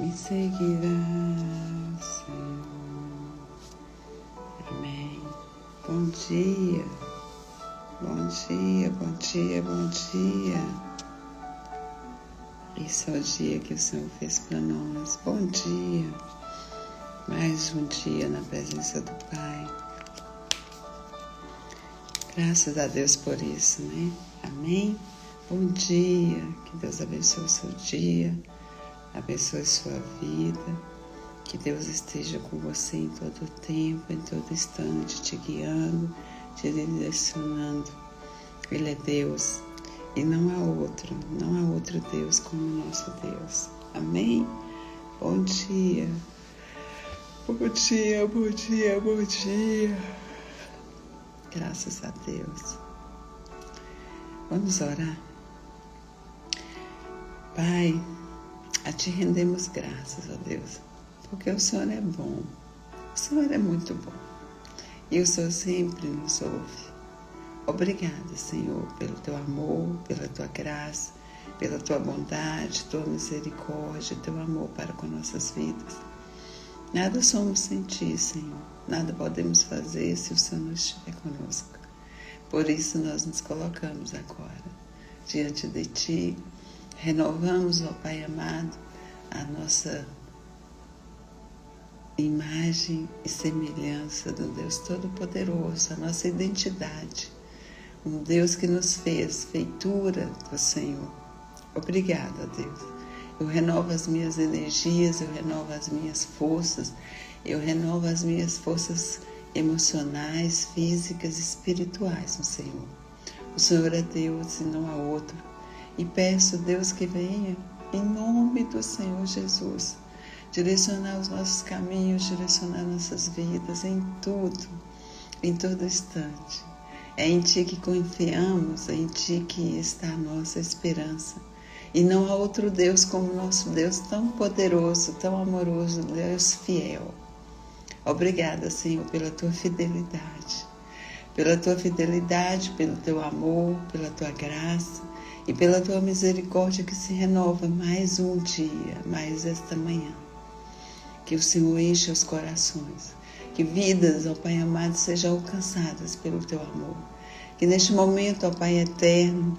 Me seguirás, Senhor. Amém. Bom dia, bom dia, bom dia, bom dia. Esse é o dia que o Senhor fez para nós. Bom dia. Mais um dia na presença do Pai. Graças a Deus por isso, né? Amém? Bom dia. Que Deus abençoe o seu dia. Abençoe sua vida, que Deus esteja com você em todo o tempo, em todo instante, te guiando, te direcionando. Ele é Deus e não há outro Deus como o nosso Deus. Amém? Bom dia, bom dia, bom dia, bom dia. Graças a Deus. Vamos orar. Pai, a Te rendemos graças, ó Deus, porque o Senhor é bom, o Senhor é muito bom, e o Senhor sempre nos ouve. Obrigada, Senhor, pelo Teu amor, pela Tua graça, pela Tua bondade, Tua misericórdia, Teu amor para com nossas vidas. Nada somos sem Ti, Senhor, nada podemos fazer se o Senhor não estiver conosco. Por isso nós nos colocamos agora diante de Ti, renovamos, ó Pai amado, a nossa imagem e semelhança do Deus Todo-Poderoso, a nossa identidade, um Deus que nos fez feitura do Senhor. Obrigada, Deus. Eu renovo as minhas energias, eu renovo as minhas forças, eu renovo as minhas forças emocionais, físicas e espirituais no Senhor. O Senhor é Deus e não há outro. E peço, Deus, que venha, em nome do Senhor Jesus, direcionar os nossos caminhos, direcionar nossas vidas em tudo, em todo instante. É em Ti que confiamos, é em Ti que está a nossa esperança. E não há outro Deus como o nosso Deus, tão poderoso, tão amoroso, Deus fiel. Obrigada, Senhor, pela Tua fidelidade. Pela Tua fidelidade, pelo Teu amor, pela Tua graça, e pela Tua misericórdia que se renova mais um dia, mais esta manhã. Que o Senhor enche os corações, que vidas, ó Pai amado, sejam alcançadas pelo Teu amor. Que neste momento, ó Pai eterno,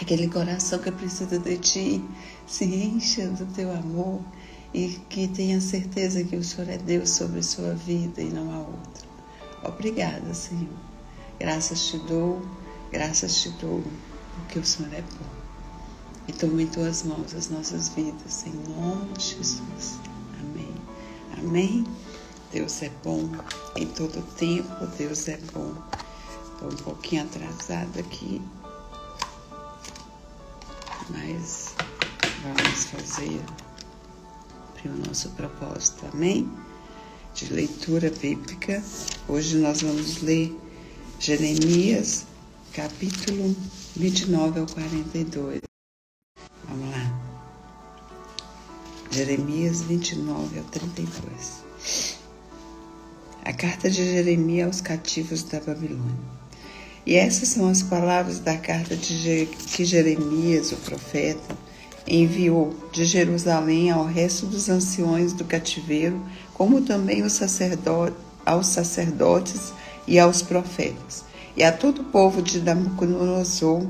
aquele coração que precisa de Ti se encha do Teu amor e que tenha certeza que o Senhor é Deus sobre a sua vida e não há outro. Obrigada, Senhor. Graças te dou, porque o Senhor é bom. E toma em Tuas mãos as nossas vidas, em nome de Jesus. Amém. Amém. Deus é bom em todo tempo, Deus é bom. Estou um pouquinho atrasada aqui, mas vamos fazer o nosso propósito. Amém? De leitura bíblica. Hoje nós vamos ler Jeremias, capítulo 29 ao 42. Vamos lá. Jeremias 29 ao 32. A carta de Jeremias aos cativos da Babilônia. E essas são as palavras da carta que Jeremias, o profeta, enviou de Jerusalém ao resto dos anciões do cativeiro, como também aos sacerdotes e aos profetas, e a todo o povo de Nabucodonosor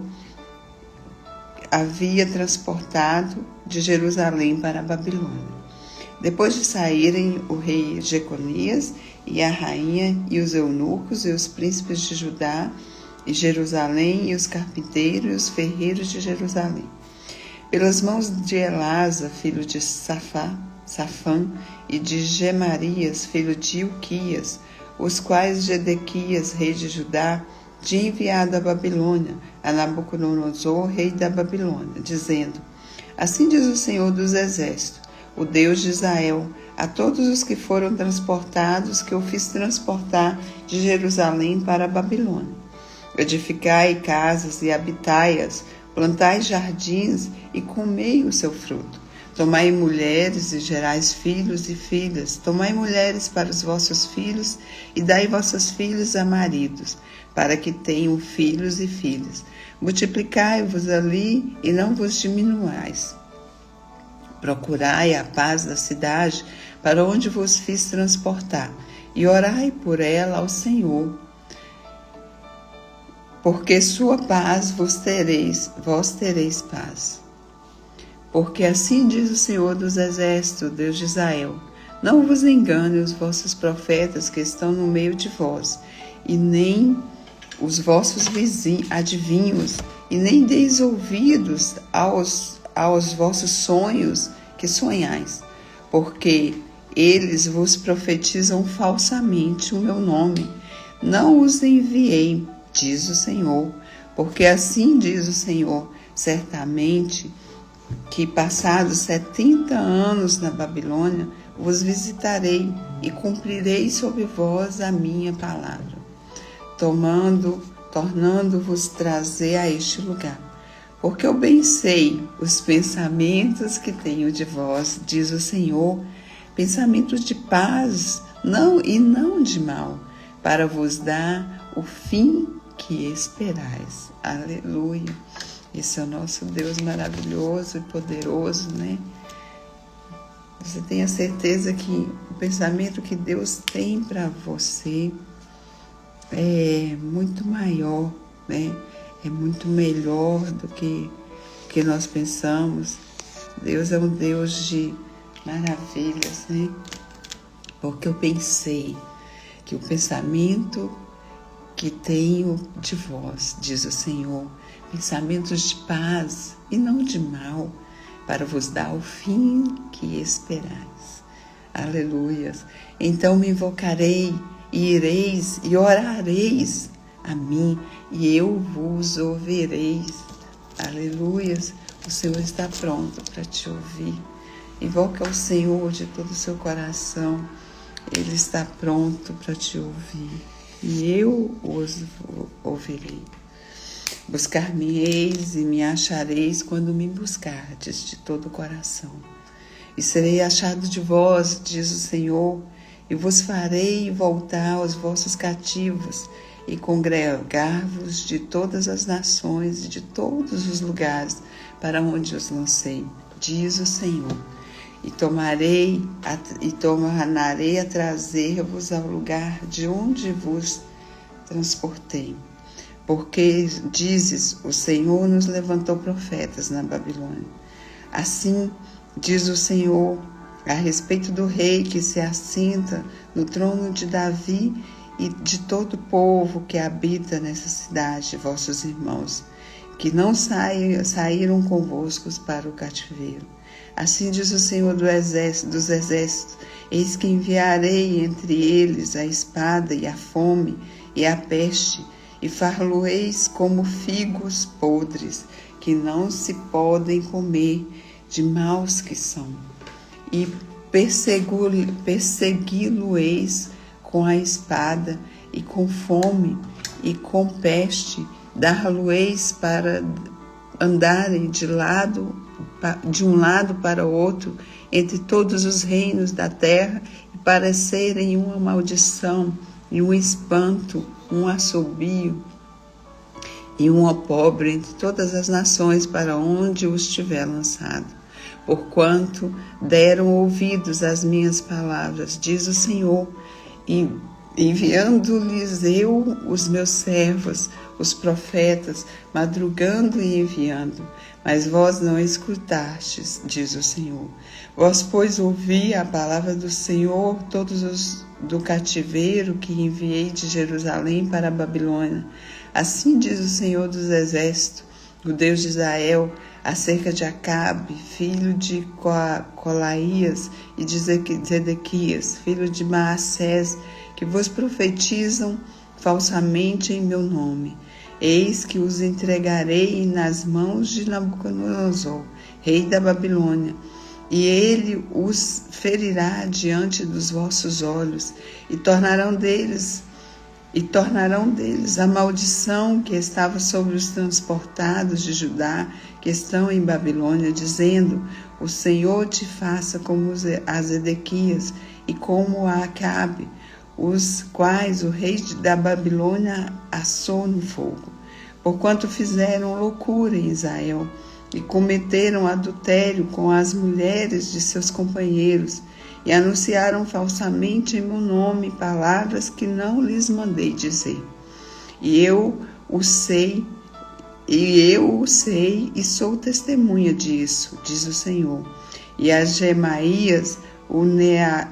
havia transportado de Jerusalém para a Babilônia. Depois de saírem o rei Jeconias e a rainha e os eunucos e os príncipes de Judá e Jerusalém e os carpinteiros e os ferreiros de Jerusalém, pelas mãos de Elasa, filho de Safã, e de Gemarias, filho de Ilquias, os quais Zedequias, rei de Judá, tinha enviado à Babilônia, a Nabucodonosor, rei da Babilônia, dizendo: Assim diz o Senhor dos Exércitos, o Deus de Israel, a todos os que foram transportados, que eu fiz transportar de Jerusalém para a Babilônia. Edificai casas e habitai-as, plantai jardins e comei o seu fruto. Tomai mulheres e gerais filhos e filhas. Tomai mulheres para os vossos filhos e dai vossos filhos a maridos, para que tenham filhos e filhas. Multiplicai-vos ali e não vos diminuais. Procurai a paz da cidade para onde vos fiz transportar, e orai por ela ao Senhor, porque sua paz vós tereis paz. Porque assim diz o Senhor dos Exércitos, Deus de Israel: não vos engane os vossos profetas que estão no meio de vós, e nem os vossos adivinhos, e nem deis ouvidos aos vossos sonhos que sonhais, porque eles vos profetizam falsamente o meu nome. Não os enviei, diz o Senhor, porque assim diz o Senhor: certamente que passados 70 anos na Babilônia, vos visitarei e cumprirei sobre vós a minha palavra, tornando-vos trazer a este lugar. Porque eu bem sei os pensamentos que tenho de vós, diz o Senhor, pensamentos de paz, não de mal, para vos dar o fim que esperais. Aleluia! Esse é o nosso Deus maravilhoso e poderoso, né? Você tenha certeza que o pensamento que Deus tem para você é muito maior, né? É muito melhor do que nós pensamos. Deus é um Deus de maravilhas, né? Porque eu pensei que o pensamento que tenho de vós, diz o Senhor, pensamentos de paz e não de mal, para vos dar o fim que esperais. Aleluias! Então me invocarei e ireis e orareis a mim, e eu vos ouvireis. Aleluias! O Senhor está pronto para te ouvir. Invoca o Senhor de todo o seu coração. Ele está pronto para te ouvir, e eu os ouvirei. Buscar-me-eis e me achareis quando me buscardes de todo o coração. E serei achado de vós, diz o Senhor, e vos farei voltar aos vossos cativos, e congregar-vos de todas as nações e de todos os lugares para onde os lancei, diz o Senhor. E tornarei a trazer-vos ao lugar de onde vos transportei. Porque, dizes, o Senhor nos levantou profetas na Babilônia. Assim, diz o Senhor, a respeito do rei que se assenta no trono de Davi e de todo o povo que habita nessa cidade, vossos irmãos, que não saíram convosco para o cativeiro. Assim diz o Senhor dos exércitos, eis que enviarei entre eles a espada e a fome e a peste, e far-lo-eis como figos podres, que não se podem comer, de maus que são. E persegui-lo-eis com a espada, e com fome, e com peste, dar-lo-eis para andarem de um lado para o outro, entre todos os reinos da terra, e para serem uma maldição, e um espanto, um assobio e um opróbrio entre todas as nações para onde os tiver lançado. Porquanto deram ouvidos às minhas palavras, diz o Senhor, e enviando-lhes eu os meus servos, os profetas, madrugando e enviando. Mas vós não escutastes, diz o Senhor. Vós, pois, ouvi a palavra do Senhor, todos os do cativeiro que enviei de Jerusalém para a Babilônia. Assim diz o Senhor dos Exércitos, o Deus de Israel, acerca de Acabe, filho de Colaías, e de Zedequias, filho de Maassés, que vos profetizam falsamente em meu nome. Eis que os entregarei nas mãos de Nabucodonosor, rei da Babilônia, e ele os ferirá diante dos vossos olhos, e tornarão deles a maldição que estava sobre os transportados de Judá, que estão em Babilônia, dizendo: o Senhor te faça como a Zedequias e como a Acabe, os quais o rei da Babilônia assou no fogo. Porquanto fizeram loucura em Israel, e cometeram adultério com as mulheres de seus companheiros, e anunciaram falsamente em meu nome palavras que não lhes mandei dizer. E eu o sei e sou testemunha disso, diz o Senhor. E a Gemaías, o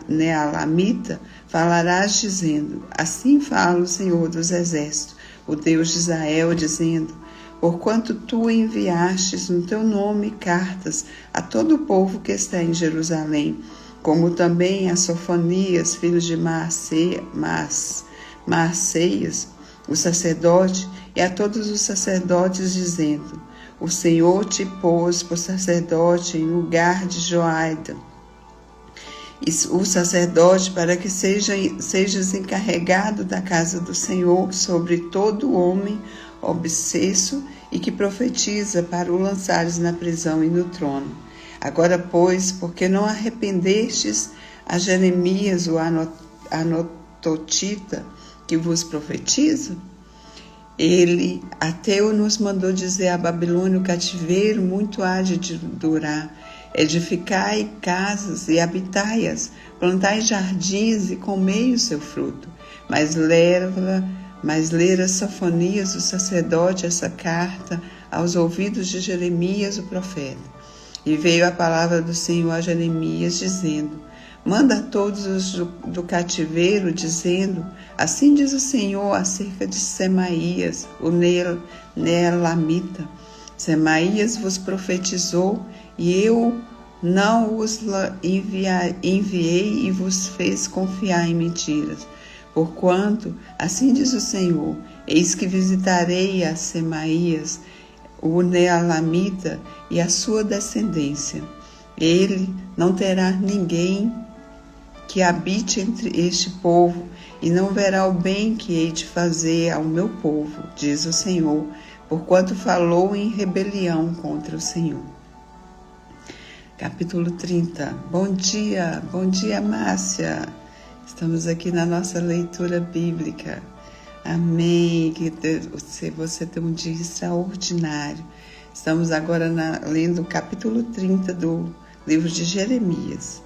Nealamita, falarás dizendo: assim fala o Senhor dos Exércitos, o Deus de Israel, dizendo: porquanto tu enviastes no teu nome cartas a todo o povo que está em Jerusalém, como também a Sofonias, filho de Maaseias, o sacerdote, e a todos os sacerdotes, dizendo: o Senhor te pôs por sacerdote em lugar de Joiada, o sacerdote, para que sejas encarregado da casa do Senhor sobre todo homem obsesso e que profetiza, para o lançares na prisão e no trono. Agora, pois, porque não arrependestes a Jeremias, o Anatotita, que vos profetiza? Ele, Ateu, nos mandou dizer a Babilônia: o cativeiro muito há de durar. Edificai casas e habitai-as, plantai jardins e comei o seu fruto. Mas lera Sofonias, o sacerdote, essa carta aos ouvidos de Jeremias, o profeta. E veio a palavra do Senhor a Jeremias, dizendo: manda a todos os do cativeiro, dizendo: assim diz o Senhor acerca de Semaías, o Neelamita. Semaías vos profetizou, e eu não os enviei e vos fez confiar em mentiras. Porquanto, assim diz o Senhor: eis que visitarei a Semaías, o Neelamita, e a sua descendência. Ele não terá ninguém que habite entre este povo, e não verá o bem que hei de fazer ao meu povo, diz o Senhor, porquanto falou em rebelião contra o Senhor. Capítulo 30. Bom dia, Márcia. Estamos aqui na nossa leitura bíblica. Amém. Que você tem um dia extraordinário. Estamos agora lendo o capítulo 30 do livro de Jeremias.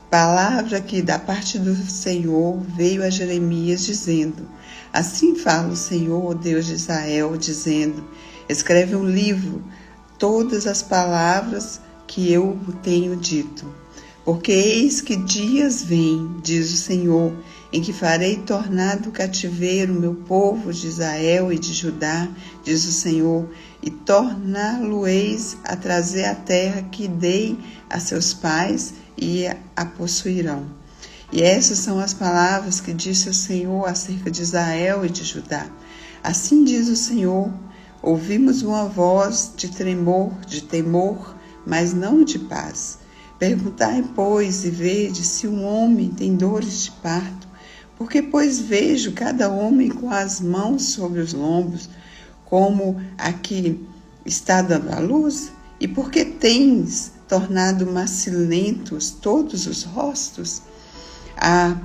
Palavra que da parte do Senhor veio a Jeremias, dizendo: assim fala o Senhor, Deus de Israel, dizendo: escreve um livro, todas as palavras que eu tenho dito. Porque eis que dias vêm, diz o Senhor, em que farei tornar do cativeiro o meu povo de Israel e de Judá, diz o Senhor, e torná-lo-eis a trazer a terra que dei a seus pais, e a possuirão. E essas são as palavras que disse o Senhor acerca de Israel e de Judá. Assim diz o Senhor: ouvimos uma voz de temor, mas não de paz. Perguntai, pois, e vede se um homem tem dores de parto, porque, pois, vejo cada homem com as mãos sobre os lombos, como a que está dando à luz, e porque tens tornado macilentos todos os rostos?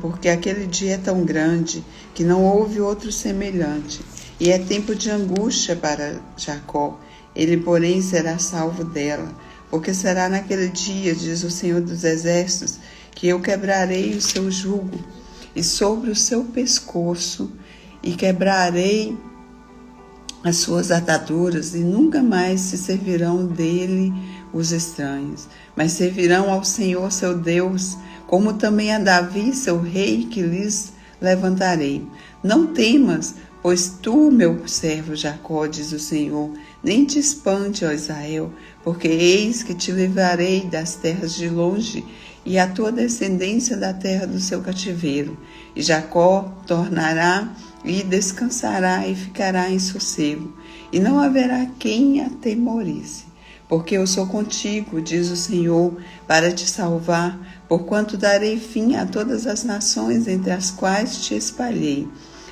Porque aquele dia é tão grande que não houve outro semelhante, e é tempo de angústia para Jacó. Ele, porém, será salvo dela, porque será naquele dia, diz o Senhor dos Exércitos, que eu quebrarei o seu jugo e sobre o seu pescoço, e quebrarei as suas ataduras, e nunca mais se servirão dele os estranhos, mas servirão ao Senhor seu Deus, como também a Davi seu rei, que lhes levantarei. Não temas, pois tu, meu servo Jacó, diz o Senhor, nem te espante, ó Israel, porque eis que te livrarei das terras de longe, e a tua descendência da terra do seu cativeiro. E Jacó tornará e descansará e ficará em sossego, e não haverá quem atemorize. Porque eu sou contigo, diz o Senhor, para te salvar, porquanto darei fim a todas as nações entre as quais te espalhei.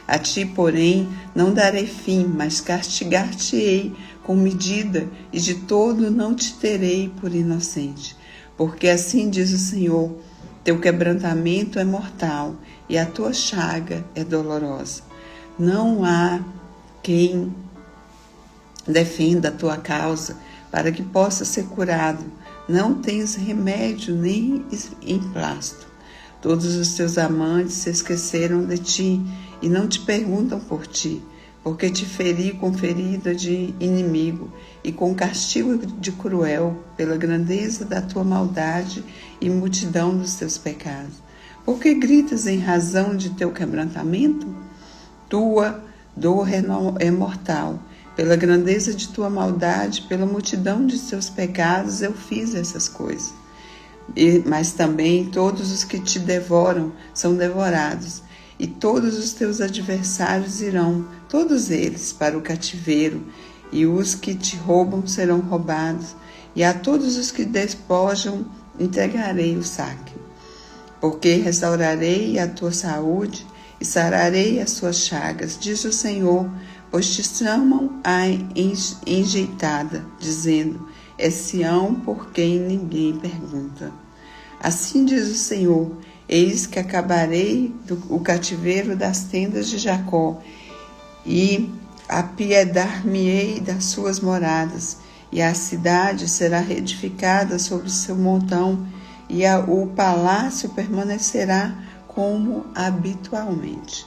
A ti, porém, não darei fim, mas castigar-te-ei com medida, e de todo não te terei por inocente. Porque assim diz o Senhor: teu quebrantamento é mortal, e a tua chaga é dolorosa. Não há quem defenda a tua causa, para que possa ser curado. Não tens remédio nem emplasto. Todos os teus amantes se esqueceram de ti e não te perguntam por ti, porque te feri com ferida de inimigo e com castigo de cruel, pela grandeza da tua maldade e multidão dos teus pecados. Por que gritas em razão de teu quebrantamento? Tua dor é mortal. Pela grandeza de tua maldade, pela multidão de teus pecados, eu fiz essas coisas. Mas também todos os que te devoram são devorados, e todos os teus adversários irão, todos eles, para o cativeiro, e os que te roubam serão roubados, e a todos os que despojam entregarei o saque. Porque restaurarei a tua saúde e sararei as suas chagas, diz o Senhor, pois te chamam a enjeitada, dizendo, é Sião por quem ninguém pergunta. Assim diz o Senhor, eis que acabarei o cativeiro das tendas de Jacó, e apiedar-me-ei das suas moradas, e a cidade será reedificada sobre o seu montão, e o palácio permanecerá como habitualmente.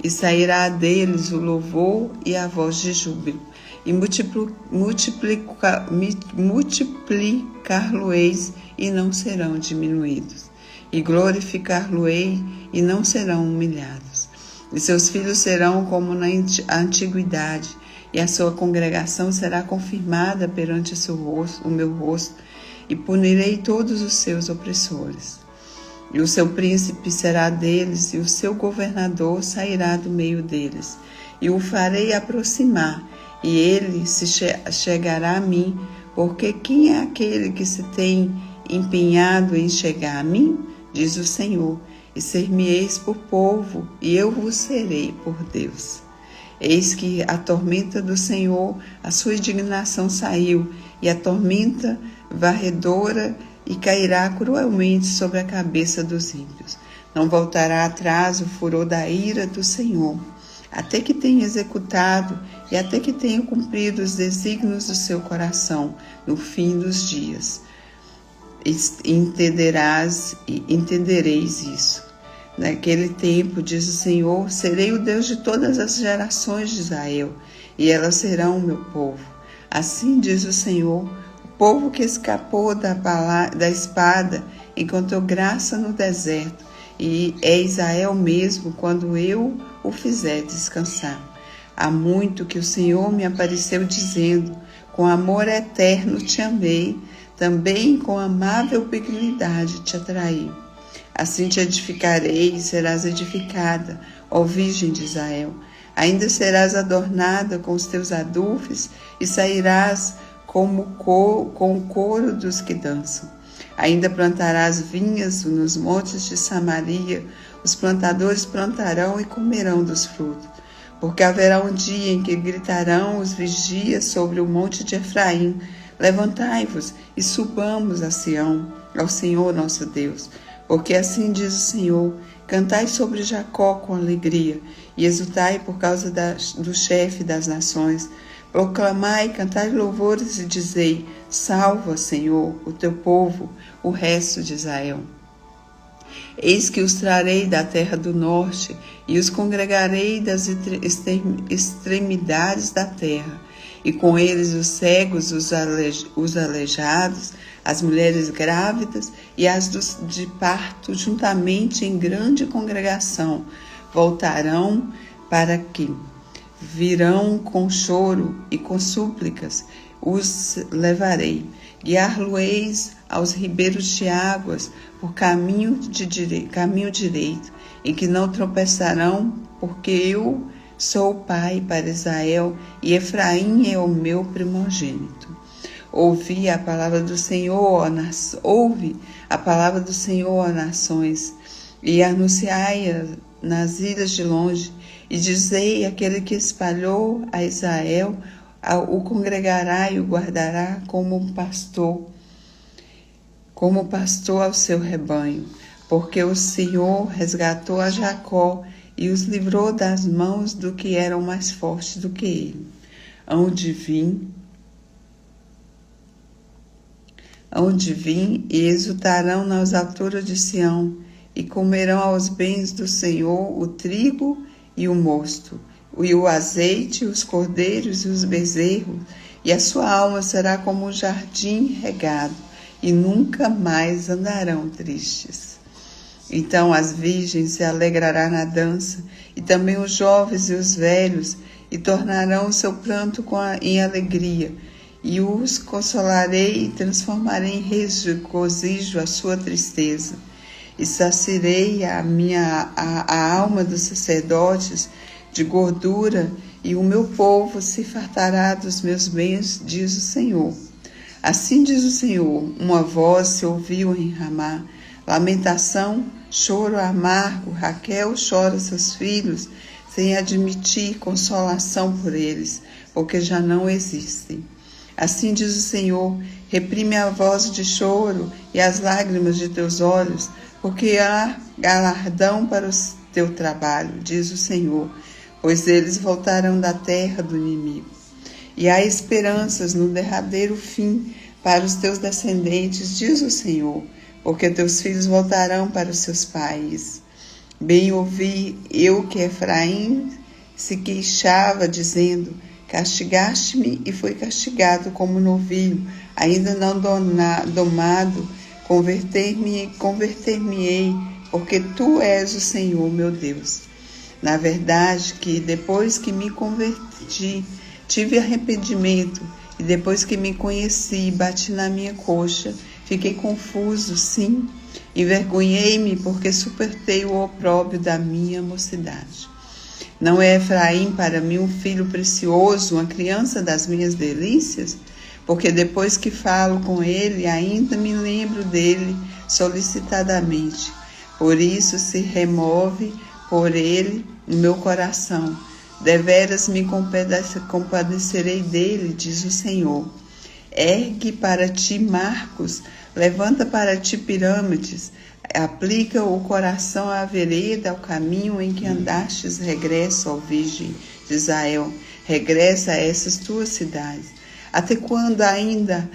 E sairá deles o louvor e a voz de júbilo, e multiplicar-lo-eis e não serão diminuídos, e glorificar-lo-ei e não serão humilhados. E seus filhos serão como na antiguidade, e a sua congregação será confirmada perante o meu rosto, e punirei todos os seus opressores. E o seu príncipe será deles, e o seu governador sairá do meio deles. E o farei aproximar, e ele se chegará a mim, porque quem é aquele que se tem empenhado em chegar a mim? Diz o Senhor, e ser-me-eis por povo, e eu vos serei por Deus. Eis que a tormenta do Senhor, a sua indignação saiu, e a tormenta varredora, e cairá cruelmente sobre a cabeça dos ímpios. Não voltará atrás o furor da ira do Senhor, até que tenha executado e até que tenha cumprido os desígnios do seu coração no fim dos dias. Entendereis isso. Naquele tempo, diz o Senhor, serei o Deus de todas as gerações de Israel, e elas serão o meu povo. Assim diz o Senhor, povo que escapou da espada, encontrou graça no deserto, e é Israel mesmo quando eu o fizer descansar. Há muito que o Senhor me apareceu dizendo, com amor eterno te amei, também com amável benignidade te atraí. Assim te edificarei e serás edificada, ó Virgem de Israel. Ainda serás adornada com os teus adufes e sairás com o coro dos que dançam. Ainda plantarás vinhas nos montes de Samaria, os plantadores plantarão e comerão dos frutos. Porque haverá um dia em que gritarão os vigias sobre o monte de Efraim, levantai-vos e subamos a Sião, ao Senhor nosso Deus. Porque assim diz o Senhor, cantai sobre Jacó com alegria, e exultai por causa do chefe das nações. Proclamai, cantai louvores e dizei, salva, Senhor, o teu povo, o resto de Israel. Eis que os trarei da terra do norte e os congregarei das extremidades da terra, e com eles os cegos, os aleijados, as mulheres grávidas e as de parto, juntamente em grande congregação, voltarão para que virão com choro e com súplicas, os levarei. Guiar-lo-eis aos ribeiros de águas por caminho direito, em que não tropeçarão, porque eu sou o pai para Israel, e Efraim é o meu primogênito. Ouve a palavra do Senhor, ó nações, e anunciai-a nas ilhas de longe, e dizei aquele que espalhou a Israel, o congregará e o guardará como pastor ao seu rebanho, porque o Senhor resgatou a Jacó e os livrou das mãos do que eram mais fortes do que ele. Hão de vir onde vim, e exultarão nas alturas de Sião, e comerão aos bens do Senhor o trigo e o mosto, e o azeite, os cordeiros e os bezerros, e a sua alma será como um jardim regado, e nunca mais andarão tristes. Então as virgens se alegrarão na dança, e também os jovens e os velhos, e tornarão o seu pranto em alegria, e os consolarei e transformarei em regozijo a sua tristeza. E saciarei a alma dos sacerdotes de gordura, e o meu povo se fartará dos meus bens, diz o Senhor. Assim diz o Senhor, uma voz se ouviu em Ramá, lamentação, choro amargo, Raquel chora seus filhos, sem admitir consolação por eles, porque já não existem. Assim diz o Senhor, reprime a voz de choro e as lágrimas de teus olhos, porque há galardão para o teu trabalho, diz o Senhor, pois eles voltarão da terra do inimigo. E há esperanças no derradeiro fim para os teus descendentes, diz o Senhor, porque teus filhos voltarão para os seus pais. Bem ouvi eu que Efraim se queixava, dizendo, castigaste-me e fui castigado como novilho, ainda não domado, converter-me-ei, porque tu és o Senhor meu Deus. Na verdade que depois que me converti, tive arrependimento, e depois que me conheci, bati na minha coxa, fiquei confuso, sim, envergonhei-me, porque suportei o opróbrio da minha mocidade. Não é Efraim para mim um filho precioso, uma criança das minhas delícias? Porque depois que falo com ele, ainda me lembro dele solicitadamente. Por isso se remove por ele o meu coração. Deveras me compadecerei dele, diz o Senhor. Ergue para ti marcos, levanta para ti pirâmides, aplica o coração à vereda, ao caminho em que andastes, regressa, ó Virgem de Israel, regressa a essas tuas cidades. Até quando ainda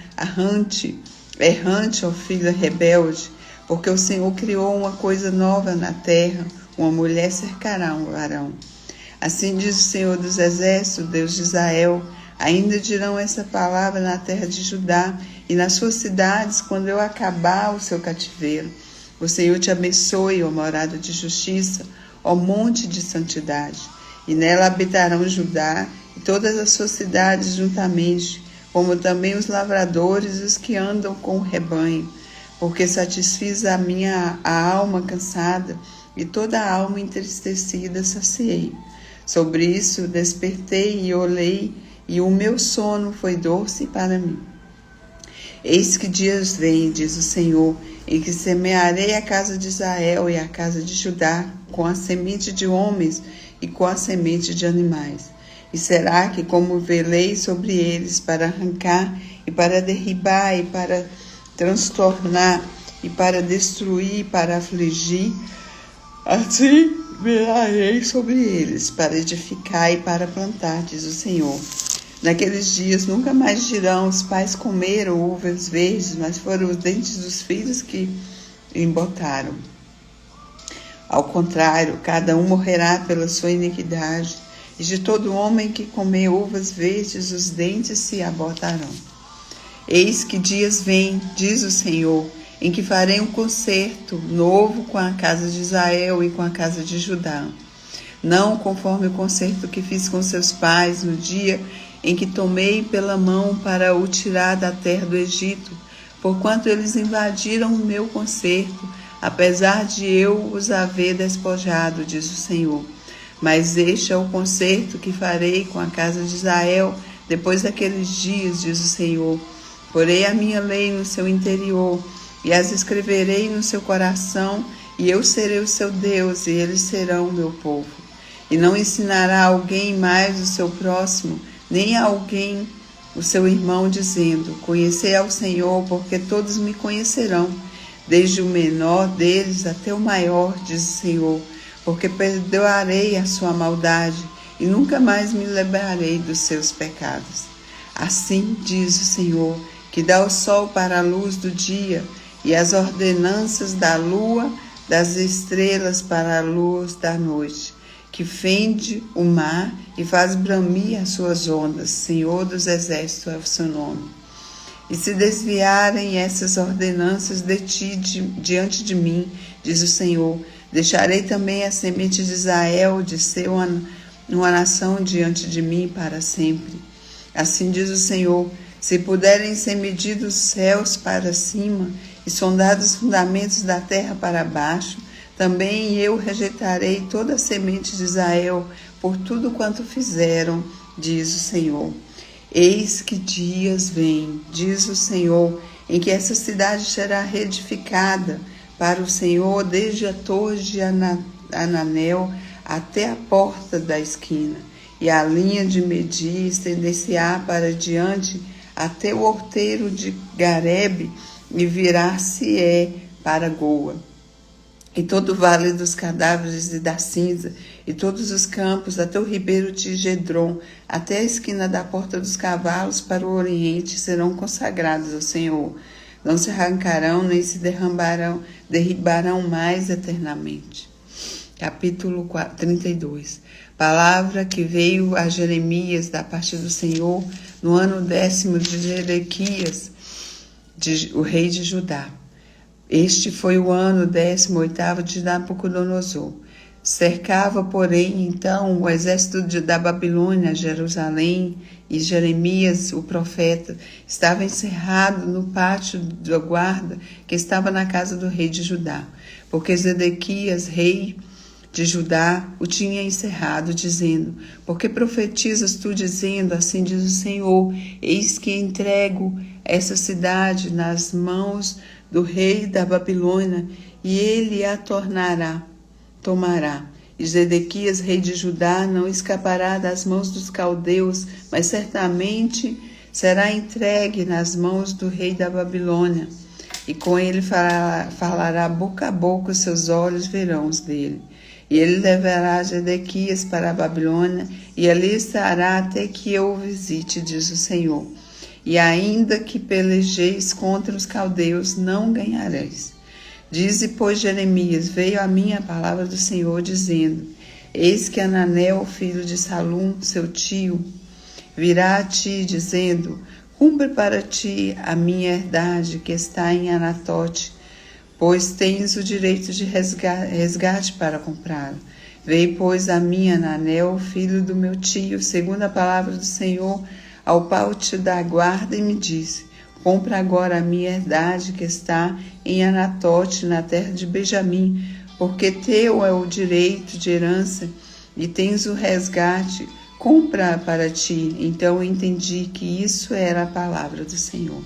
errante, ó filha rebelde? Porque o Senhor criou uma coisa nova na terra, uma mulher cercará um varão. Assim diz o Senhor dos Exércitos, Deus de Israel, ainda dirão essa palavra na terra de Judá e nas suas cidades, quando eu acabar o seu cativeiro. O Senhor te abençoe, ó morada de justiça, ó monte de santidade. E nela habitarão Judá e todas as suas cidades juntamente, como também os lavradores e os que andam com o rebanho, porque satisfiz a alma cansada e toda a alma entristecida saciei. Sobre isso despertei e olhei, e o meu sono foi doce para mim. Eis que dias vêm, diz o Senhor, em que semearei a casa de Israel e a casa de Judá com a semente de homens e com a semente de animais. E será que como velei sobre eles para arrancar e para derribar e para transtornar e para destruir e para afligir, assim velarei sobre eles para edificar e para plantar, diz o Senhor. Naqueles dias nunca mais dirão, os pais comeram uvas verdes, mas foram os dentes dos filhos que embotaram. Ao contrário, cada um morrerá pela sua iniquidade, e de todo homem que comer uvas verdes, os dentes se abotarão. Eis que dias vêm, diz o Senhor, em que farei um concerto novo com a casa de Israel e com a casa de Judá. Não conforme o concerto que fiz com seus pais no dia em que tomei pela mão para o tirar da terra do Egito, porquanto eles invadiram o meu concerto, apesar de eu os haver despojado, diz o Senhor. Mas este é o concerto que farei com a casa de Israel depois daqueles dias, diz o Senhor. Porei a minha lei no seu interior e as escreverei no seu coração, e eu serei o seu Deus, e eles serão o meu povo. E não ensinará alguém mais o seu próximo, nem a alguém o seu irmão, dizendo, conhecei ao Senhor, porque todos me conhecerão, desde o menor deles até o maior, diz o Senhor, porque perdoarei a sua maldade, e nunca mais me lembrarei dos seus pecados. Assim diz o Senhor, que dá o sol para a luz do dia, e as ordenanças da lua, das estrelas para a luz da noite, que fende o mar e faz bramir as suas ondas. Senhor dos exércitos é o seu nome. E se desviarem essas ordenanças de ti diante de mim, diz o Senhor, deixarei também a semente de Israel de ser uma nação diante de mim para sempre. Assim diz o Senhor, se puderem ser medidos os céus para cima e sondados os fundamentos da terra para baixo, também eu rejeitarei toda a semente de Israel por tudo quanto fizeram, diz o Senhor. Eis que dias vêm, diz o Senhor, em que essa cidade será reedificada para o Senhor desde a torre de Ananel até a porta da esquina, e a linha de medir estender-se-á para diante até o outeiro de Garebe e virar-se-é para Goa. E todo o vale dos cadáveres e da cinza, e todos os campos, até o ribeiro de Gedron, até a esquina da porta dos cavalos para o oriente, serão consagrados ao Senhor. Não se arrancarão, nem se derribarão mais eternamente. Capítulo 32. Palavra que veio a Jeremias da parte do Senhor no ano 10º de Zedequias, o rei de Judá. Este foi o ano 18º de Nabucodonosor. Cercava, porém, então o exército da Babilônia, Jerusalém, e Jeremias, o profeta, estava encerrado no pátio da guarda que estava na casa do rei de Judá, porque Zedequias, rei de Judá, o tinha encerrado, dizendo, porque profetizas tu dizendo, assim diz o Senhor, eis que entrego essa cidade nas mãos do rei da Babilônia, e ele a tomará. E Zedequias, rei de Judá, não escapará das mãos dos caldeus, mas certamente será entregue nas mãos do rei da Babilônia. E com ele falará boca a boca, os seus olhos verão os dele. E ele levará Zedequias para a Babilônia, e ali estará até que eu o visite, diz o Senhor. E ainda que pelejeis contra os caldeus, não ganhareis. Dize, pois, Jeremias, veio a mim a palavra do Senhor, dizendo, eis que Ananel, filho de Salum, seu tio, virá a ti, dizendo, cumpre para ti a minha herdade que está em Anatote, pois tens o direito de resgate para comprá-lo. Veio, pois, a mim Ananel, filho do meu tio, segundo a palavra do Senhor, ao pátio da guarda, e me disse, compra agora a minha herdade que está em Anatote, na terra de Benjamim, porque teu é o direito de herança e tens o resgate, compra para ti. Então eu entendi que isso era a palavra do Senhor.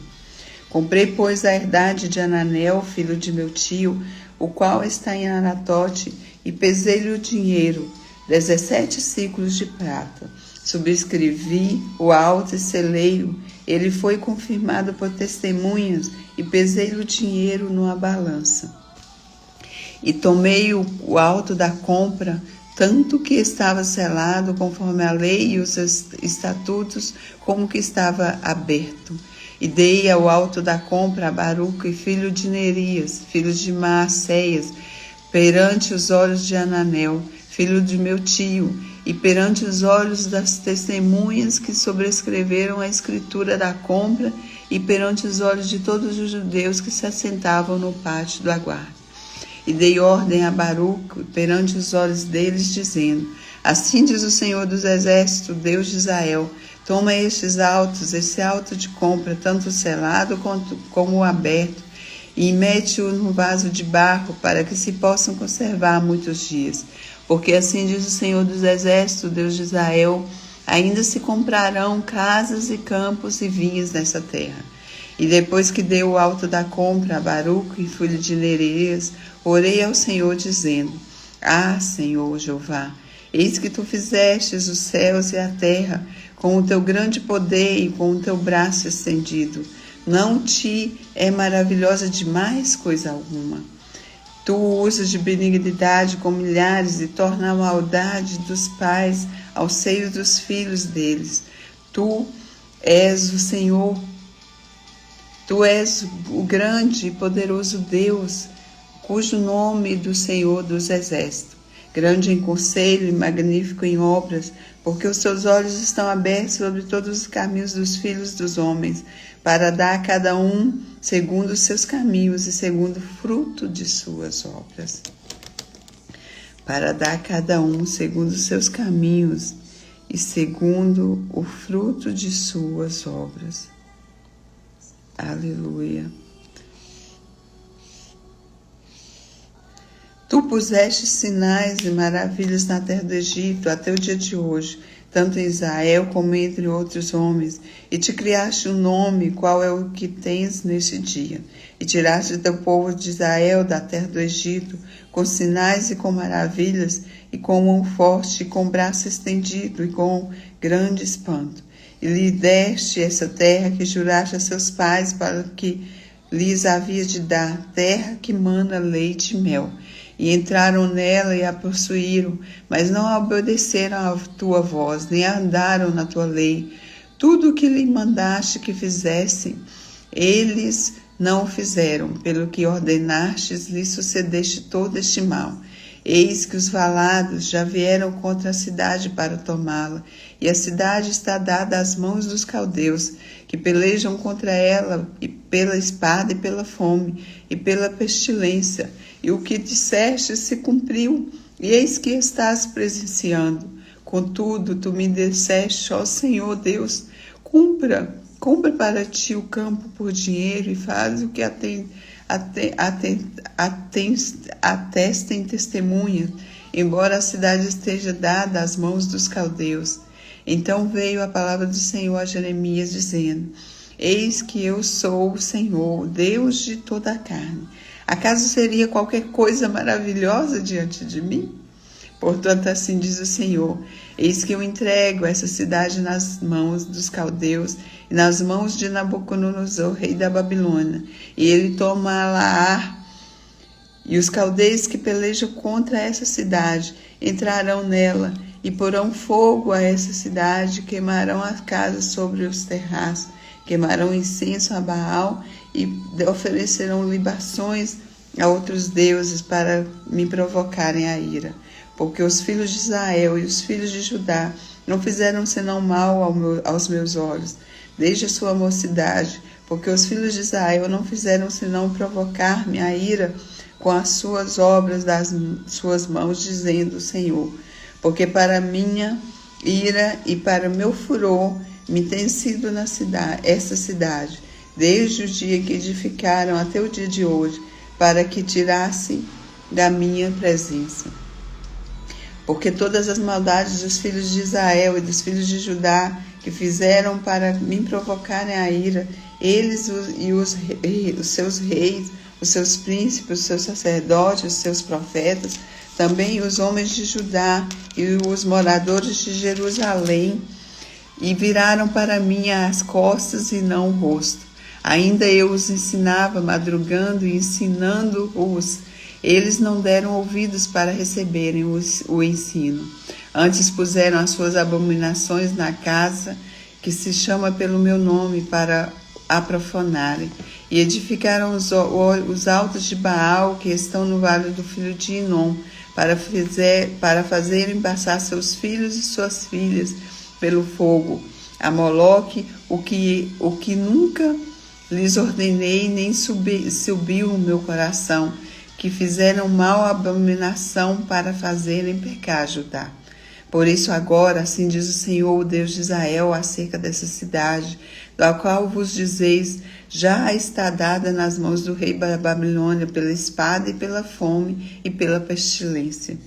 Comprei, pois, a herdade de Ananel, filho de meu tio, o qual está em Anatote, e pesei-lhe o dinheiro, 17 ciclos de prata. Subscrevi o auto e selei-o. Ele foi confirmado por testemunhas e pesei o dinheiro numa balança. E tomei o auto da compra, tanto que estava selado conforme a lei e os estatutos, como que estava aberto. E dei ao auto da compra a Baruque, filho de Nerias, filho de Maacéias, perante os olhos de Ananel, filho de meu tio, e perante os olhos das testemunhas que sobrescreveram a escritura da compra, e perante os olhos de todos os judeus que se assentavam no pátio da guarda. E dei ordem a Baruque perante os olhos deles, dizendo, assim diz o Senhor dos Exércitos, Deus de Israel, toma estes autos, esse auto de compra, tanto o selado como o aberto, e mete-o no vaso de barro, para que se possam conservar muitos dias. Porque assim diz o Senhor dos Exércitos, Deus de Israel, ainda se comprarão casas e campos e vinhas nessa terra. E depois que deu o auto da compra a Baruque, filho de Nerias, orei ao Senhor, dizendo, ah, Senhor Jeová, eis que tu fizestes os céus e a terra, com o teu grande poder e com o teu braço estendido. Não te é maravilhosa demais coisa alguma. Tu usas de benignidade com milhares e torna a maldade dos pais ao seio dos filhos deles. Tu és o Senhor Tu és o grande e poderoso Deus, cujo nome do Senhor dos Exércitos. Grande em conselho e magnífico em obras, porque os teus olhos estão abertos sobre todos os caminhos dos filhos dos homens, para dar a cada um segundo os seus caminhos e segundo o fruto de suas obras. Para dar a cada um segundo os seus caminhos e segundo o fruto de suas obras. Aleluia. Tu puseste sinais e maravilhas na terra do Egito até o dia de hoje, tanto em Israel como entre outros homens, e te criaste um nome, qual é o que tens neste dia. E tiraste teu povo de Israel da terra do Egito, com sinais e com maravilhas, e com mão forte, e com braço estendido, e com grande espanto. E lhe deste essa terra que juraste a seus pais para que lhes havia de dar, terra que mana leite e mel. E entraram nela e a possuíram, mas não obedeceram à tua voz, nem andaram na tua lei. Tudo o que lhe mandaste que fizessem, eles não o fizeram, pelo que ordenastes, lhe sucedeste todo este mal. Eis que os valados já vieram contra a cidade para tomá-la, e a cidade está dada às mãos dos caldeus, que pelejam contra ela e pela espada e pela fome e pela pestilência. E o que disseste se cumpriu, e eis que estás presenciando. Contudo, tu me disseste, ó Senhor Deus, compra para ti o campo por dinheiro e faz o que atestem testemunhas, embora a cidade esteja dada às mãos dos caldeus. Então veio a palavra do Senhor a Jeremias, dizendo: Eis que eu sou o Senhor, Deus de toda a carne. Acaso seria qualquer coisa maravilhosa diante de mim? Portanto, assim diz o Senhor: Eis que eu entrego essa cidade nas mãos dos caldeus e nas mãos de Nabucodonosor, rei da Babilônia, e ele tomá-la-á. E os caldeus que pelejam contra essa cidade entrarão nela e porão fogo a essa cidade, queimarão as casas sobre os terraços, queimarão incenso a Baal e oferecerão libações a outros deuses para me provocarem a ira. Porque os filhos de Israel e os filhos de Judá não fizeram senão mal aos meus olhos, desde a sua mocidade, porque os filhos de Israel não fizeram senão provocar-me a ira com as suas obras das suas mãos, dizendo o Senhor. Porque para minha ira e para meu furor me tem sido essa cidade, desde o dia que edificaram até o dia de hoje, para que tirassem da minha presença. Porque todas as maldades dos filhos de Israel e dos filhos de Judá que fizeram para me provocarem a ira, eles os seus reis, os seus príncipes, os seus sacerdotes, os seus profetas, também os homens de Judá e os moradores de Jerusalém, e viraram para mim as costas e não o rosto. Ainda eu os ensinava, madrugando e ensinando-os. Eles não deram ouvidos para receberem o ensino. Antes puseram as suas abominações na casa, que se chama pelo meu nome, para a profanarem. E edificaram os altos de Baal, que estão no vale do filho de Inom, para fazerem passar seus filhos e suas filhas pelo fogo. A Moloque, o que nunca lhes ordenei, nem subiu o meu coração, que fizeram mal abominação para fazerem pecar Judá. Por isso agora, assim diz o Senhor, o Deus de Israel, acerca dessa cidade, da qual vos dizeis, já está dada nas mãos do rei da Babilônia pela espada e pela fome e pela pestilência.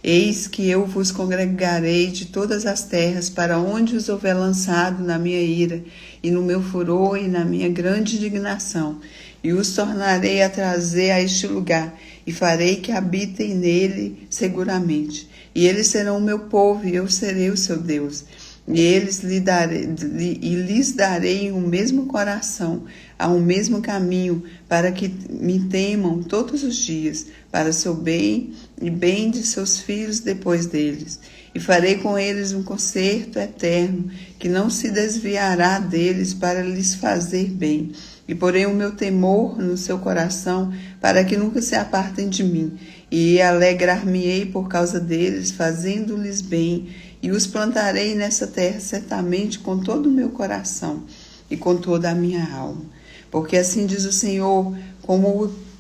Eis que eu vos congregarei de todas as terras para onde os houver lançado na minha ira, e no meu furor e na minha grande indignação, e os tornarei a trazer a este lugar, e farei que habitem nele seguramente. E eles serão o meu povo, e eu serei o seu Deus. E lhes darei o mesmo coração, a um mesmo caminho, para que me temam todos os dias, para seu bem e bem de seus filhos depois deles. E farei com eles um concerto eterno, que não se desviará deles para lhes fazer bem. e porei o meu temor no seu coração, para que nunca se apartem de mim. E alegrar-me-ei por causa deles, fazendo-lhes bem, e os plantarei nessa terra certamente com todo o meu coração e com toda a minha alma. Porque assim diz o Senhor,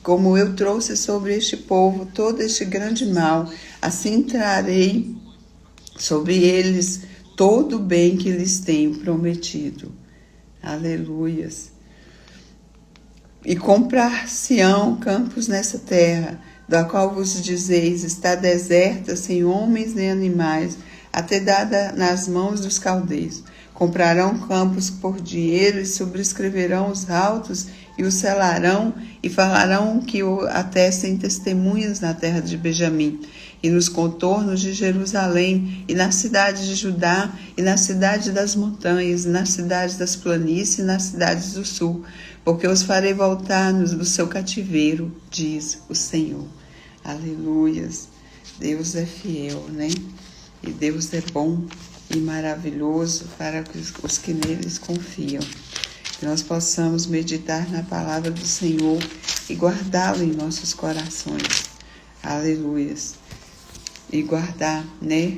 como eu trouxe sobre este povo todo este grande mal, assim trarei sobre eles todo o bem que lhes tenho prometido. Aleluias. E comprar-se-ão campos nessa terra, da qual vos dizeis, está deserta, sem homens nem animais, até dada nas mãos dos caldeus. Comprarão campos por dinheiro e sobrescreverão os autos e os selarão e falarão que o atestem testemunhas na terra de Benjamim e nos contornos de Jerusalém e na cidade de Judá e na cidade das montanhas e nas cidades das planícies e nas cidades do sul, porque os farei voltar do seu cativeiro, diz o Senhor. Aleluias. Deus é fiel, né? E Deus é bom e maravilhoso para os que neles confiam. Que nós possamos meditar na palavra do Senhor e guardá-la em nossos corações. Aleluias. E guardar, né?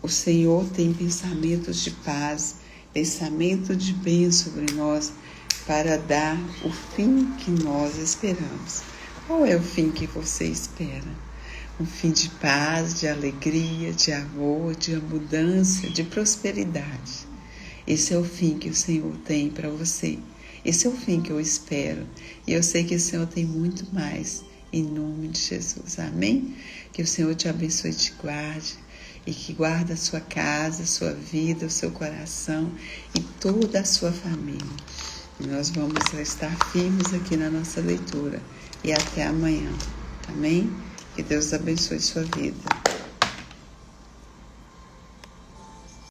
O Senhor tem pensamentos de paz, pensamento de bem sobre nós, para dar o fim que nós esperamos. Qual é o fim que você espera? Um fim de paz, de alegria, de amor, de abundância, de prosperidade. Esse é o fim que o Senhor tem para você. Esse é o fim que eu espero. E eu sei que o Senhor tem muito mais. Em nome de Jesus. Amém? Que o Senhor te abençoe e te guarde. E que guarde a sua casa, a sua vida, o seu coração e toda a sua família. E nós vamos estar firmes aqui na nossa leitura. E até amanhã. Amém? Que Deus abençoe sua vida.